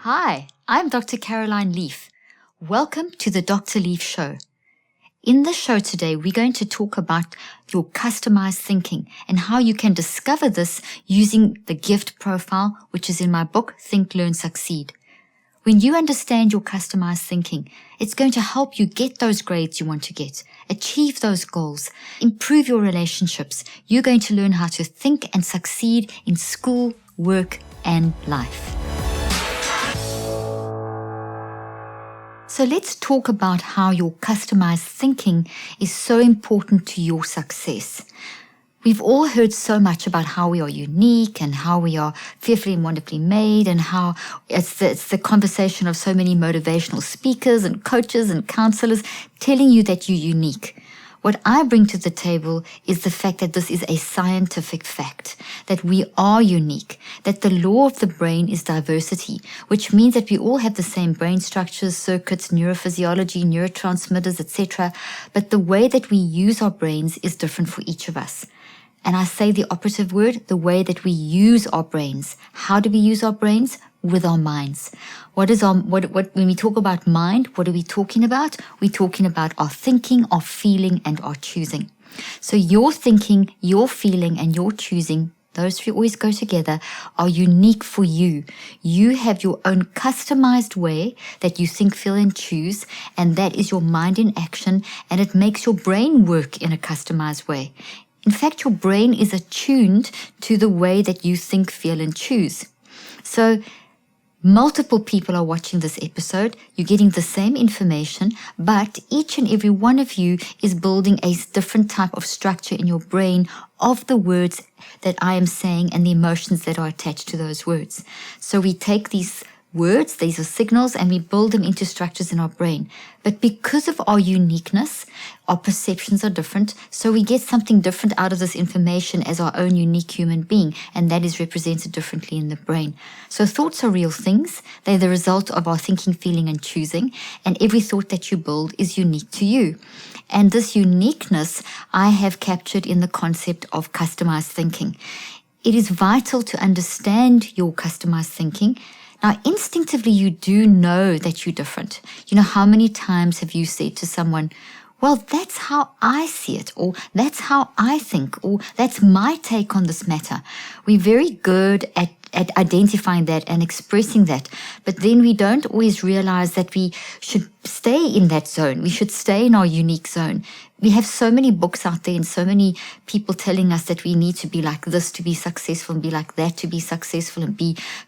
Hi, I'm Dr. Caroline Leaf. Welcome to the Dr. Leaf Show. In the show today, we're going to talk about your customized thinking and how you can discover this using the gift profile, which is in my book, Think, Learn, Succeed. When you understand your customized thinking, it's going to help you get those grades you want to get, achieve those goals, improve your relationships. You're going to learn how to think and succeed in school, work, and life. So let's talk about how your customized thinking is so important to your success. We've all heard so much about how we are unique and how we are fearfully and wonderfully made, and how it's the conversation of so many motivational speakers and coaches and counselors telling you that you're unique. What I bring to the table is the fact that this is a scientific fact, that we are unique, that the law of the brain is diversity, which means that we all have the same brain structures, circuits, neurophysiology, neurotransmitters, etc. But the way that we use our brains is different for each of us. And I say the operative word, the way that we use our brains. How do we use our brains? With our minds. When we talk about mind, what are we talking about? We're talking about our thinking, our feeling, and our choosing. So your thinking, your feeling, and your choosing, those three always go together, are unique for you. You have your own customized way that you think, feel, and choose, and that is your mind in action, and it makes your brain work in a customized way. In fact, your brain is attuned to the way that you think, feel, and choose. So multiple people are watching this episode. You're getting the same information, but each and every one of you is building a different type of structure in your brain of the words that I am saying and the emotions that are attached to those words. So we take these words, these are signals, and we build them into structures in our brain. But because of our uniqueness, our perceptions are different, so we get something different out of this information as our own unique human being, and that is represented differently in the brain. So thoughts are real things. They're the result of our thinking, feeling, and choosing, and every thought that you build is unique to you. And this uniqueness I have captured in the concept of customized thinking. It is vital to understand your customized thinking. Now, instinctively, you do know that you're different. You know, how many times have you said to someone, well, that's how I see it, or that's how I think, or that's my take on this matter. We're very good at identifying that and expressing that, but then we don't always realize that we should stay in that zone. We should stay in our unique zone. We have so many books out there and so many people telling us that we need to be like this to be successful and be like that to be successful and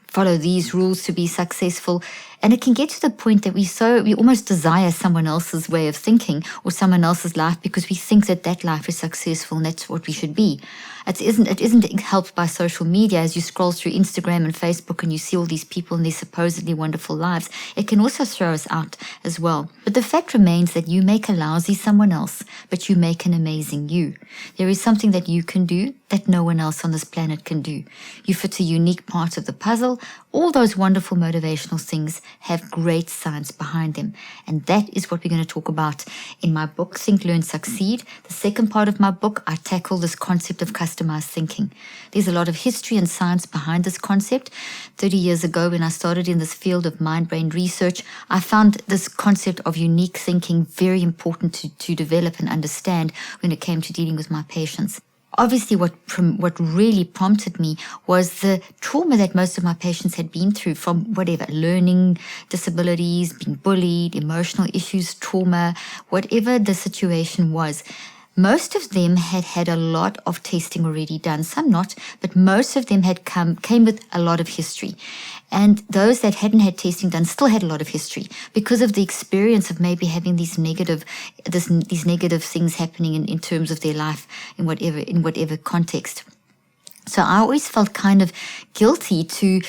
follow these rules to be successful. And it can get to the point that we almost desire someone else's way of thinking or someone else's life because we think that life is successful and that's what we should be. It isn't helped by social media. As you scroll through Instagram and Facebook and you see all these people and their supposedly wonderful lives, it can also throw us out as well. But the fact remains that you make a lousy someone else, but you make an amazing you. There is something that you can do that no one else on this planet can do. You fit a unique part of the puzzle. All those wonderful motivational things have great science behind them. And that is what we're going to talk about in my book, Think, Learn, Succeed. The second part of my book, I tackle this concept of customized thinking. There's a lot of history and science behind this concept. 30 years ago, when I started in this field of mind-brain research, I found this concept of unique thinking very important to develop and understand when it came to dealing with my patients. Obviously, what really prompted me was the trauma that most of my patients had been through from whatever, learning disabilities, being bullied, emotional issues, trauma, whatever the situation was. Most of them had a lot of testing already done, some not, but most of them came with a lot of history. And those that hadn't had testing done still had a lot of history because of the experience of maybe having these negative things happening in terms of their life in whatever context. So I always felt kind of guilty to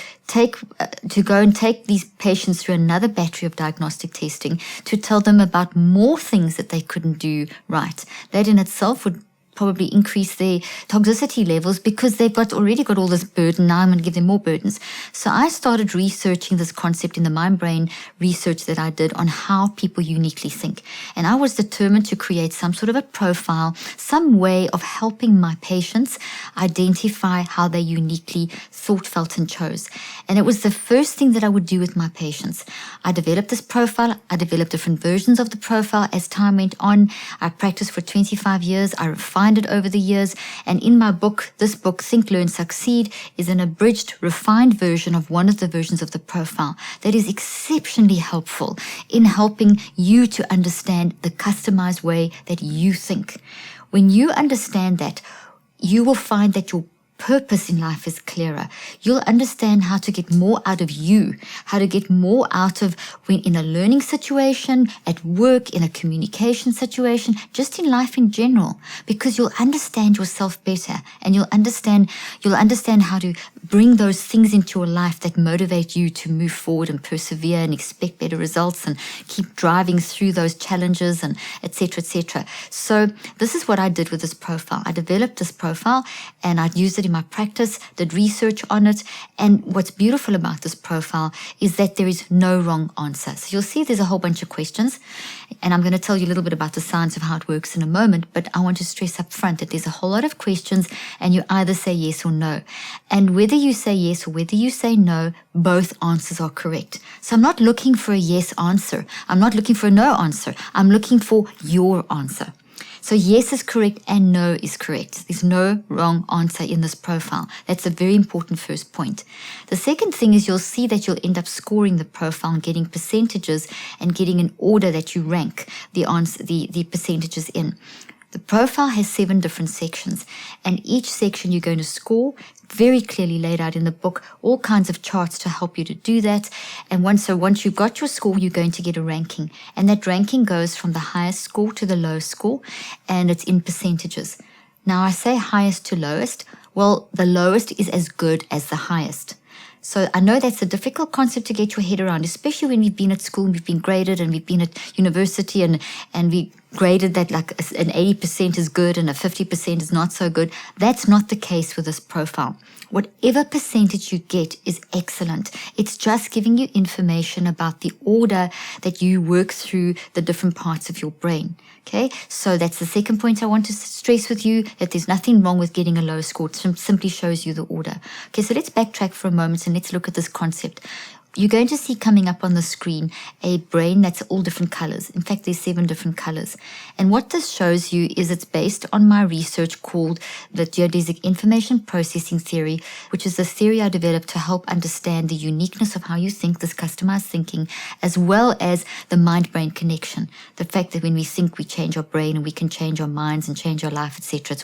go and take these patients through another battery of diagnostic testing to tell them about more things that they couldn't do right. That in itself would probably increase their toxicity levels because they've already got all this burden. Now I'm going to give them more burdens. So I started researching this concept in the mind-brain research that I did on how people uniquely think. And I was determined to create some sort of a profile, some way of helping my patients identify how they uniquely thought, felt, and chose. And it was the first thing that I would do with my patients. I developed this profile. I developed different versions of the profile as time went on. I practiced for 25 years. I refined it over the years. And in my book, this book, Think, Learn, Succeed, is an abridged, refined version of one of the versions of the profile that is exceptionally helpful in helping you to understand the customized way that you think. When you understand that, you will find that your purpose in life is clearer. You'll understand how to get more out of you, how to get more out of when in a learning situation, at work, in a communication situation, just in life in general, because you'll understand yourself better and you'll understand how to bring those things into your life that motivate you to move forward and persevere and expect better results and keep driving through those challenges and etc. etc. So this is what I did with this profile. I developed this profile and I used it in my practice, did research on it. And what's beautiful about this profile is that there is no wrong answer. So you'll see there's a whole bunch of questions, and I'm going to tell you a little bit about the science of how it works in a moment, but I want to stress up front that there's a whole lot of questions and you either say yes or no. And whether you say yes or whether you say no, both answers are correct. So I'm not looking for a yes answer. I'm not looking for a no answer. I'm looking for your answer. So yes is correct and no is correct. There's no wrong answer in this profile. That's a very important first point. The second thing is you'll see that you'll end up scoring the profile and getting percentages and getting an order that you rank the percentages in. The profile has 7 different sections, and each section you're going to score, very clearly laid out in the book, all kinds of charts to help you to do that. And once you've got your score, you're going to get a ranking. And that ranking goes from the highest score to the lowest score, and it's in percentages. Now, I say highest to lowest. Well, the lowest is as good as the highest. So I know that's a difficult concept to get your head around, especially when we've been at school and we've been graded and we've been at university and we graded that like an 80% is good and a 50% is not so good. That's not the case with this profile. Whatever percentage you get is excellent. It's just giving you information about the order that you work through the different parts of your brain. Okay, so that's the second point I want to stress with you, that there's nothing wrong with getting a low score. It simply shows you the order. Okay, so let's backtrack for a moment and let's look at this concept. You're going to see coming up on the screen a brain that's all different colors. In fact, there's 7 different colors. And what this shows you is it's based on my research called the geodesic information processing theory, which is the theory I developed to help understand the uniqueness of how you think, this customized thinking, as well as the mind-brain connection. The fact that when we think, we change our brain and we can change our minds and change our life, etc.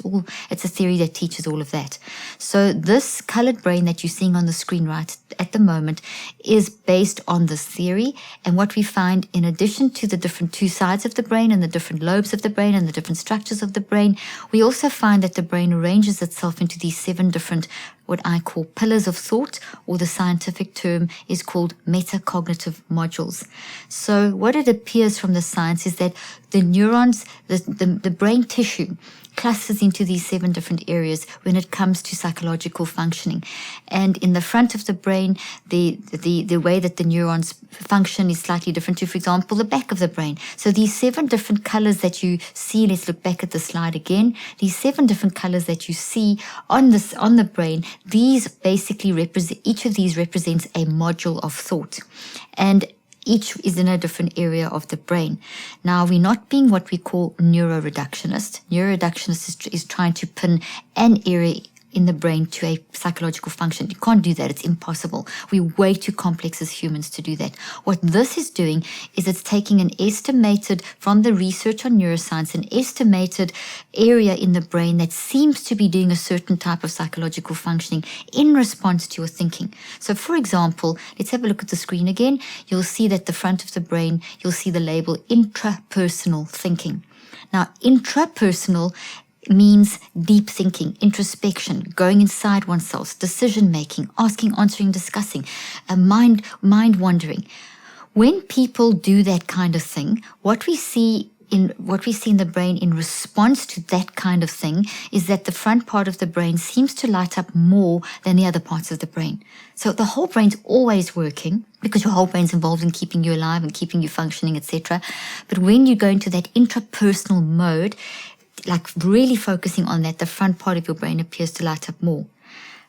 It's a theory that teaches all of that. So this colored brain that you're seeing on the screen right at the moment is based on this theory. And what we find, in addition to the different 2 sides of the brain and the different lobes of the brain and the different structures of the brain, we also find that the brain arranges itself into these 7 different, what I call pillars of thought, or the scientific term is called metacognitive modules. So what it appears from the science is that the neurons, the brain tissue, clusters into these 7 different areas when it comes to psychological functioning. And in the front of the brain, the way that the neurons function is slightly different to, for example, the back of the brain. So these 7 different colors that you see, let's look back at the slide again, these 7 different colors that you see on the brain, these basically each of these represents a module of thought. And each is in a different area of the brain. Now, we're not being what we call neuroreductionist. Neuroreductionist is trying to pin an area in the brain to a psychological function. You can't do that. It's impossible. We're way too complex as humans to do that. What this is doing is it's taking an estimated, from the research on neuroscience, an estimated area in the brain that seems to be doing a certain type of psychological functioning in response to your thinking. So, for example, let's have a look at the screen again. You'll see that the front of the brain, you'll see the label intrapersonal thinking. Now, intrapersonal means deep thinking, introspection, going inside oneself, decision-making, asking, answering, discussing, mind wandering. When people do that kind of thing, what we see in what we see in the brain in response to that kind of thing is that the front part of the brain seems to light up more than the other parts of the brain. So the whole brain's always working because your whole brain's involved in keeping you alive and keeping you functioning, etc. But when you go into that intrapersonal mode, like really focusing on that, the front part of your brain appears to light up more.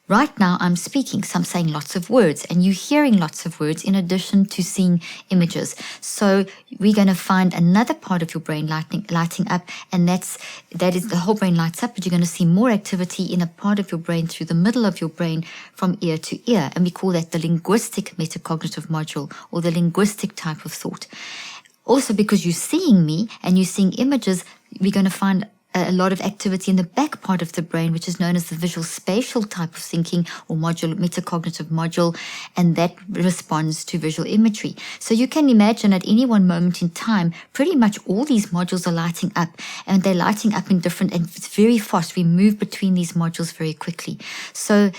Right now I'm speaking, so I'm saying lots of words, and you're hearing lots of words in addition to seeing images. So we're going to find another part of your brain lighting up, and that is the whole brain lights up, but you're going to see more activity in a part of your brain through the middle of your brain from ear to ear, and we call that the linguistic metacognitive module, or the linguistic type of thought. Also, because you're seeing me and you're seeing images, we're going to find a lot of activity in the back part of the brain, which is known as the visual spatial type of thinking or module, metacognitive module, and that responds to visual imagery. So you can imagine at any one moment in time, pretty much all these modules are lighting up, and they're lighting up in different, and it's very fast. We move between these modules very quickly. So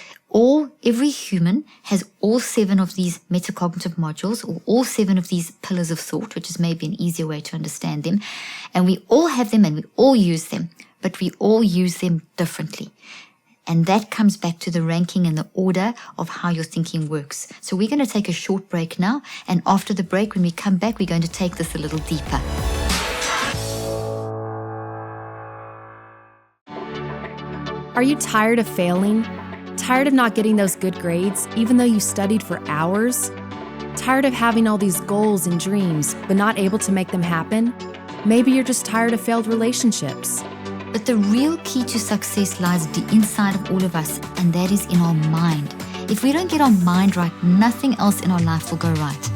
every human has all 7 of these metacognitive modules, or all 7 of these pillars of thought, which is maybe an easier way to understand them. And we all have them and we all use them, but we all use them differently. And that comes back to the ranking and the order of how your thinking works. So we're going to take a short break now, and after the break, when we come back, we're going to take this a little deeper. Are you tired of failing? Tired of not getting those good grades, even though you studied for hours? Tired of having all these goals and dreams, but not able to make them happen? Maybe you're just tired of failed relationships. But the real key to success lies inside of all of us, and that is in our mind. If we don't get our mind right, nothing else in our life will go right.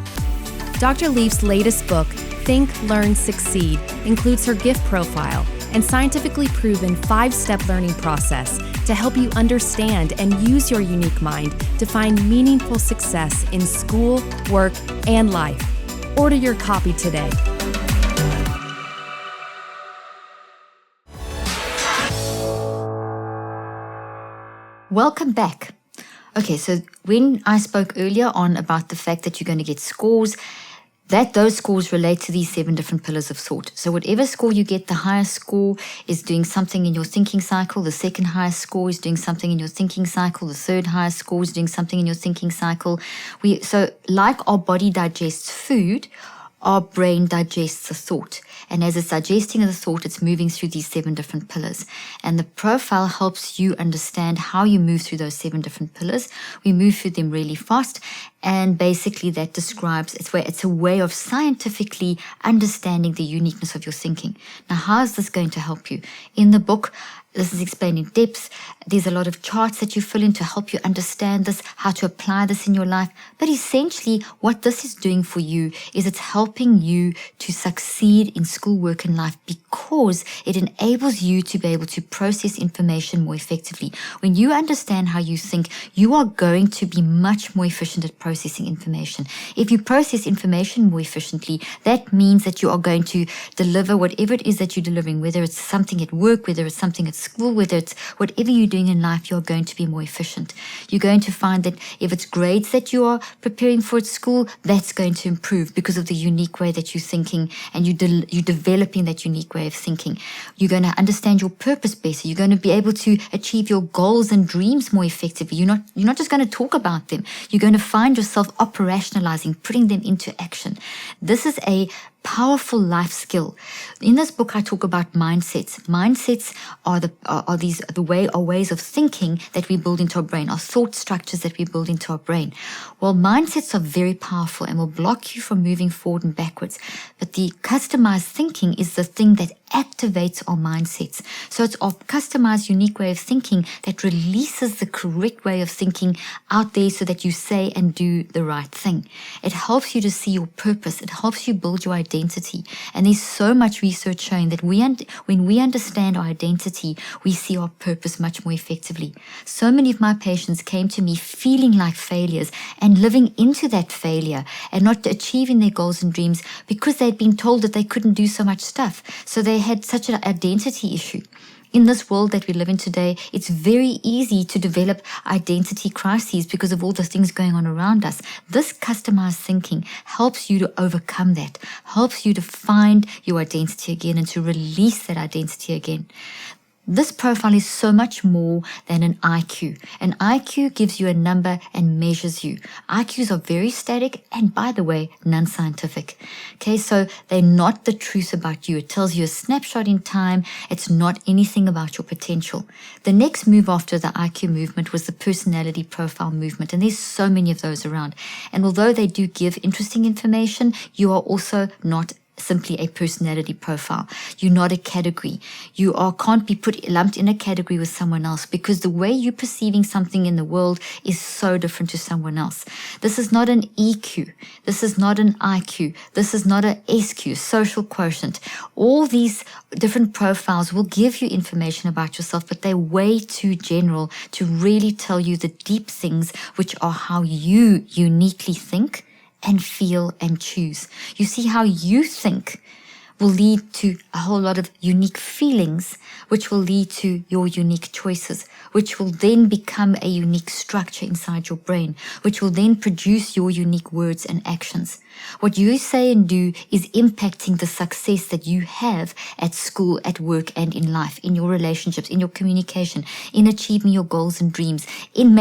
Dr. Leaf's latest book, Think, Learn, Succeed, includes her gift profile and scientifically proven 5-step learning process to help you understand and use your unique mind to find meaningful success in school, work, and life. Order your copy today. Welcome back. Okay, so when I spoke earlier on about the fact that you're going to get scores, those scores relate to these 7 different pillars of thought. So whatever score you get, the highest score is doing something in your thinking cycle. The second highest score is doing something in your thinking cycle. The third highest score is doing something in your thinking cycle. So like our body digests food, our brain digests a thought. And as it's digesting the thought, it's moving through these 7 different pillars. And the profile helps you understand how you move through those 7 different pillars. We move through them really fast. And basically that describes, it's a way of scientifically understanding the uniqueness of your thinking. Now, how is this going to help you? In the book, this is explained in depth. There's a lot of charts that you fill in to help you understand this, how to apply this in your life. But essentially, what this is doing for you is it's helping you to succeed in school, work, and life because it enables you to be able to process information more effectively. When you understand how you think, you are going to be much more efficient at processing information. If you process information more efficiently, that means that you are going to deliver whatever it is that you're delivering, whether it's something at work, whether it's something at school, whether it's whatever you're doing in life, you're going to be more efficient. You're going to find that if it's grades that you are preparing for at school, that's going to improve because of the unique way that you're thinking, and you're developing that unique way of thinking. You're going to understand your purpose better. You're going to be able to achieve your goals and dreams more effectively. You're not just going to talk about them. You're going to find yourself operationalizing, putting them into action. This is a powerful life skill. In this book, I talk about mindsets. Mindsets are ways of thinking that we build into our brain, our thought structures that we build into our brain. Well, mindsets are very powerful and will block you from moving forward and backwards. But the customized thinking is the thing that activates our mindsets. So it's our customized, unique way of thinking that releases the correct way of thinking out there so that you say and do the right thing. It helps you to see your purpose. It helps you build your identity. And there's so much research showing that when we understand our identity, we see our purpose much more effectively. So many of my patients came to me feeling like failures and living into that failure and not achieving their goals and dreams because they'd been told that they couldn't do so much stuff. So they had such an identity issue. In this world that we live in today, it's very easy to develop identity crises because of all the things going on around us. This customized thinking helps you to overcome that, helps you to find your identity again and to release that identity again. This profile is so much more than an IQ. An IQ gives you a number and measures you. IQs are very static and, by the way, non-scientific. Okay, so they're not the truth about you. It tells you a snapshot in time. It's not anything about your potential. The next move after the IQ movement was the personality profile movement, and there's so many of those around. And although they do give interesting information, you are also not simply a personality profile. You're not a category. You can't be lumped in a category with someone else, because the way you're perceiving something in the world is so different to someone else. This is not an EQ. This is not an IQ. This is not a SQ, social quotient. All these different profiles will give you information about yourself, but they're way too general to really tell you the deep things, which are how you uniquely think and feel and choose. You see, how you think will lead to a whole lot of unique feelings, which will lead to your unique choices, which will then become a unique structure inside your brain, which will then produce your unique words and actions. What you say and do is impacting the success that you have at school, at work, and in life, in your relationships, in your communication, in achieving your goals and dreams, in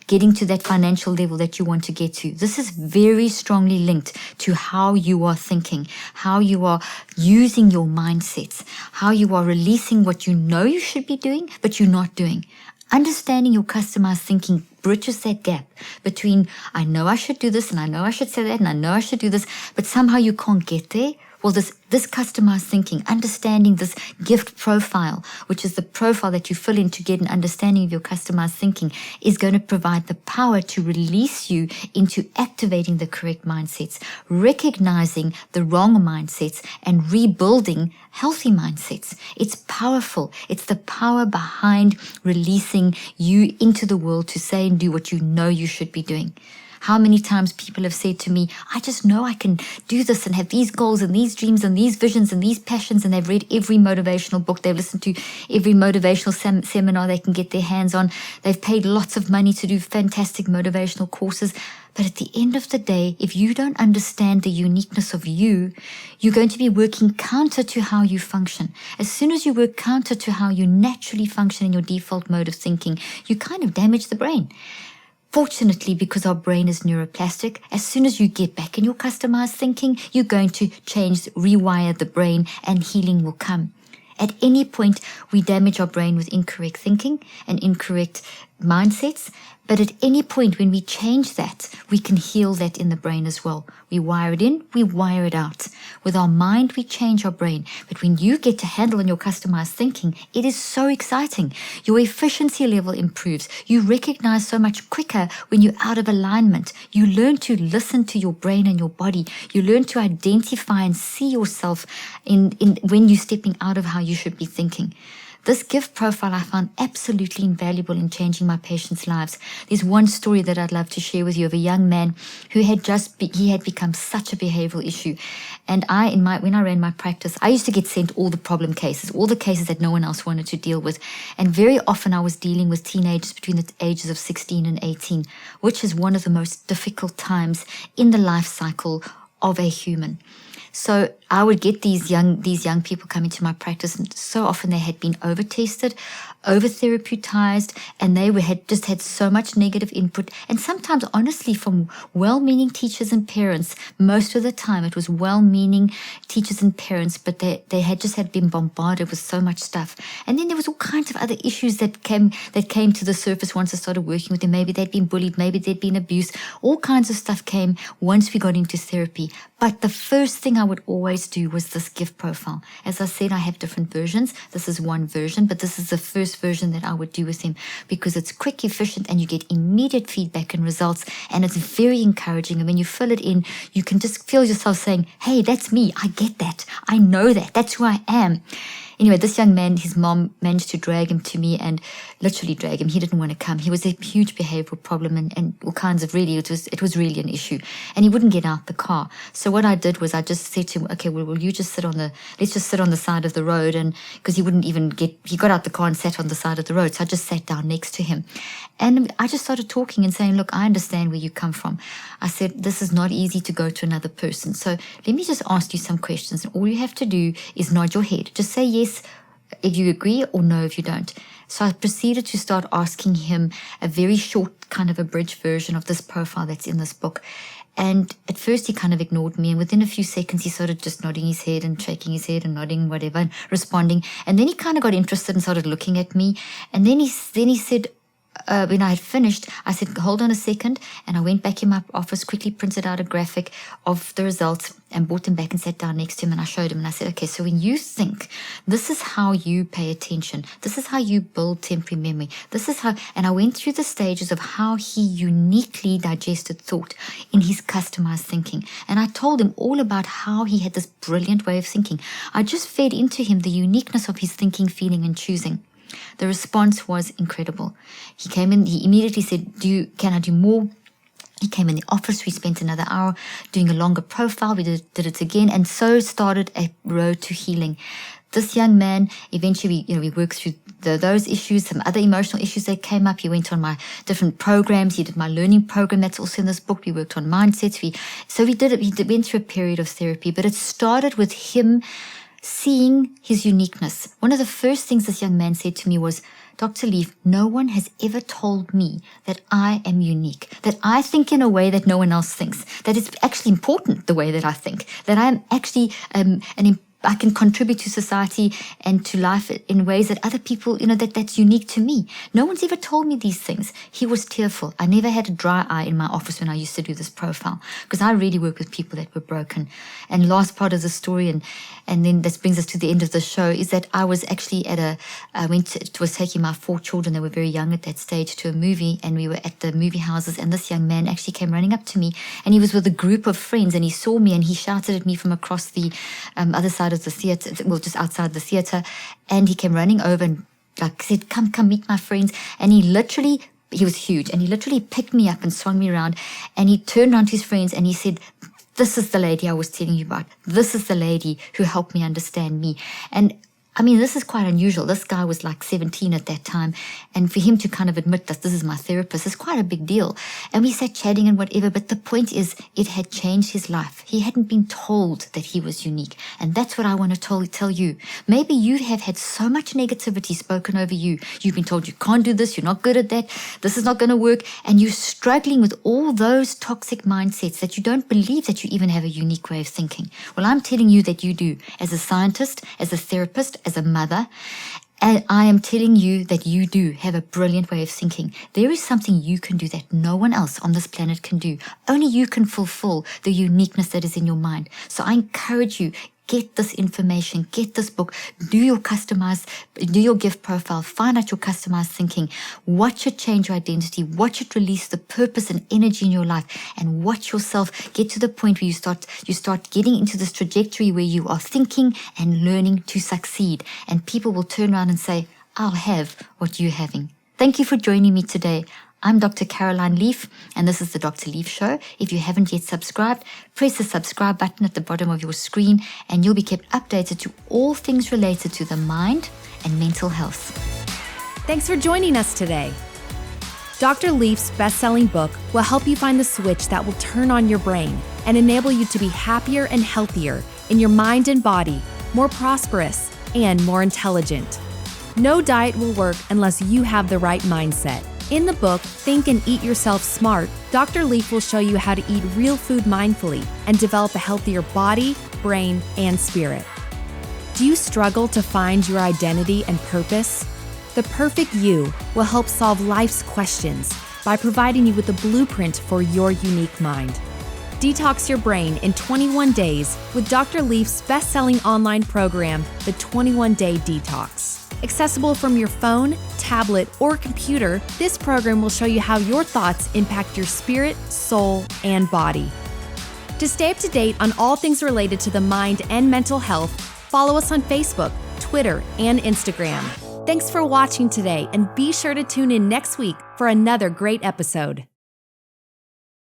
getting to that financial level that you want to get to. This is very strongly linked to how you are thinking, how you are using your mindsets, how you are releasing what you know you should be doing, but you're not doing. Understanding your customized thinking bridges that gap between, I know I should do this, and I know I should say that, and I know I should do this, but somehow you can't get there. Well, this customized thinking, understanding this gift profile, which is the profile that you fill in to get an understanding of your customized thinking, is going to provide the power to release you into activating the correct mindsets, recognizing the wrong mindsets, and rebuilding healthy mindsets. It's powerful. It's the power behind releasing you into the world to say and do what you know you should be doing. How many times people have said to me, I just know I can do this and have these goals and these dreams and these visions and these passions, and they've read every motivational book, they've listened to every motivational seminar they can get their hands on, they've paid lots of money to do fantastic motivational courses. But at the end of the day, if you don't understand the uniqueness of you, you're going to be working counter to how you function. As soon as you work counter to how you naturally function in your default mode of thinking, you kind of damage the brain. Fortunately, because our brain is neuroplastic, as soon as you get back in your customized thinking, you're going to rewire the brain, and healing will come. At any point, we damage our brain with incorrect thinking and incorrect mindsets. But at any point when we change that, we can heal that in the brain as well. We wire it in, we wire it out. With our mind, we change our brain. But when you get to handle on your customized thinking, it is so exciting. Your efficiency level improves. You recognize so much quicker when you're out of alignment. You learn to listen to your brain and your body. You learn to identify and see yourself in when you're stepping out of how you should be thinking. This gift profile I found absolutely invaluable in changing my patients' lives. There's one story that I'd love to share with you of a young man who had become such a behavioral issue. And when I ran my practice, I used to get sent all the problem cases, all the cases that no one else wanted to deal with. And very often I was dealing with teenagers between the ages of 16 and 18, which is one of the most difficult times in the life cycle of a human. So I would get these young people coming to my practice, and so often they had been over-tested, over-therapeutised, and they had just had so much negative input. And sometimes, honestly, from well-meaning teachers and parents, most of the time it was well-meaning teachers and parents, but they had been bombarded with so much stuff. And then there was all kinds of other issues that came to the surface once I started working with them. Maybe they'd been bullied, maybe they'd been abused. All kinds of stuff came once we got into therapy. But the first thing I would always do was this gift profile. As I said, I have different versions. This is one version, but this is the first version that I would do with him because it's quick, efficient, and you get immediate feedback and results, and it's very encouraging. And when you fill it in, you can just feel yourself saying, hey, that's me. I get that. I know that. That's who I am. Anyway, this young man, his mom managed to drag him to me and literally drag him. He didn't want to come. He was a huge behavioral problem and all kinds of it was really an issue. And he wouldn't get out the car. So what I did was I just said to him, okay, well, will you just let's just sit on the side of the road. And because he got out the car and sat on the side of the road. So I just sat down next to him. And I just started talking and saying, look, I understand where you come from. I said, this is not easy to go to another person. So let me just ask you some questions. And all you have to do is nod your head. Just say yes if you agree or no if you don't. So I proceeded to start asking him a very short, kind of abridged version of this profile that's in this book. And at first he kind of ignored me, and within a few seconds he started just nodding his head and shaking his head and nodding whatever and responding. And then he kind of got interested and started looking at me. And then he said, when I had finished, I said, hold on a second. And I went back in my office, quickly printed out a graphic of the results and brought him back and sat down next to him. And I showed him and I said, okay, so when you think, this is how you pay attention. This is how you build temporary memory. This is how, and I went through the stages of how he uniquely digested thought in his customized thinking. And I told him all about how he had this brilliant way of thinking. I just fed into him the uniqueness of his thinking, feeling, and choosing. The response was incredible. He came in, he immediately said, can I do more? He came in the office, we spent another hour doing a longer profile, we did it again, and so started a road to healing. This young man, eventually, we worked through those issues, some other emotional issues that came up. He went on my different programs. He did my learning program that's also in this book. We worked on mindsets. He went through a period of therapy, but it started with him seeing his uniqueness. One of the first things this young man said to me was, Dr. Leaf, no one has ever told me that I am unique, that I think in a way that no one else thinks, that it's actually important the way that I think, that I'm actually I can contribute to society and to life in ways that other people, that's unique to me. No one's ever told me these things. He was tearful. I never had a dry eye in my office when I used to do this profile, because I really work with people that were broken. And last part of the story, and then this brings us to the end of the show, is that I was actually was taking my 4 children, they were very young at that stage, to a movie, and we were at the movie houses, and this young man actually came running up to me, and he was with a group of friends, and he saw me, and he shouted at me from across the other side of the theater, well, just outside the theater, and he came running over and said, come meet my friends. And he was huge, and he literally picked me up and swung me around, and he turned around to his friends and he said, this is the lady I was telling you about. This is the lady who helped me understand me. And I mean, this is quite unusual. This guy was like 17 at that time. And for him to kind of admit that this is my therapist is quite a big deal. And we sat chatting and whatever. But the point is, it had changed his life. He hadn't been told that he was unique. And that's what I want to tell you. Maybe you have had so much negativity spoken over you. You've been told you can't do this. You're not good at that. This is not going to work. And you're struggling with all those toxic mindsets that you don't believe that you even have a unique way of thinking. Well, I'm telling you that you do. As a scientist, as a therapist, as a mother, and I am telling you that you do have a brilliant way of thinking. There is something you can do that no one else on this planet can do. Only you can fulfill the uniqueness that is in your mind. So I encourage you, get this information, get this book, do your gift profile, find out your customized thinking, watch it change your identity, watch it release the purpose and energy in your life, and watch yourself get to the point where you start getting into this trajectory where you are thinking and learning to succeed. And people will turn around and say, I'll have what you're having. Thank you for joining me today. I'm Dr. Caroline Leaf, and this is the Dr. Leaf Show. If you haven't yet subscribed, press the subscribe button at the bottom of your screen, and you'll be kept updated to all things related to the mind and mental health. Thanks for joining us today. Dr. Leaf's best-selling book will help you find the switch that will turn on your brain and enable you to be happier and healthier in your mind and body, more prosperous, and more intelligent. No diet will work unless you have the right mindset. In the book, Think and Eat Yourself Smart, Dr. Leaf will show you how to eat real food mindfully and develop a healthier body, brain, and spirit. Do you struggle to find your identity and purpose? The Perfect You will help solve life's questions by providing you with a blueprint for your unique mind. Detox your brain in 21 days with Dr. Leaf's best-selling online program, The 21-Day Detox. Accessible from your phone, tablet, or computer, this program will show you how your thoughts impact your spirit, soul, and body. To stay up to date on all things related to the mind and mental health, follow us on Facebook, Twitter and Instagram. Thanks for watching today, and be sure to tune in next week for another great episode.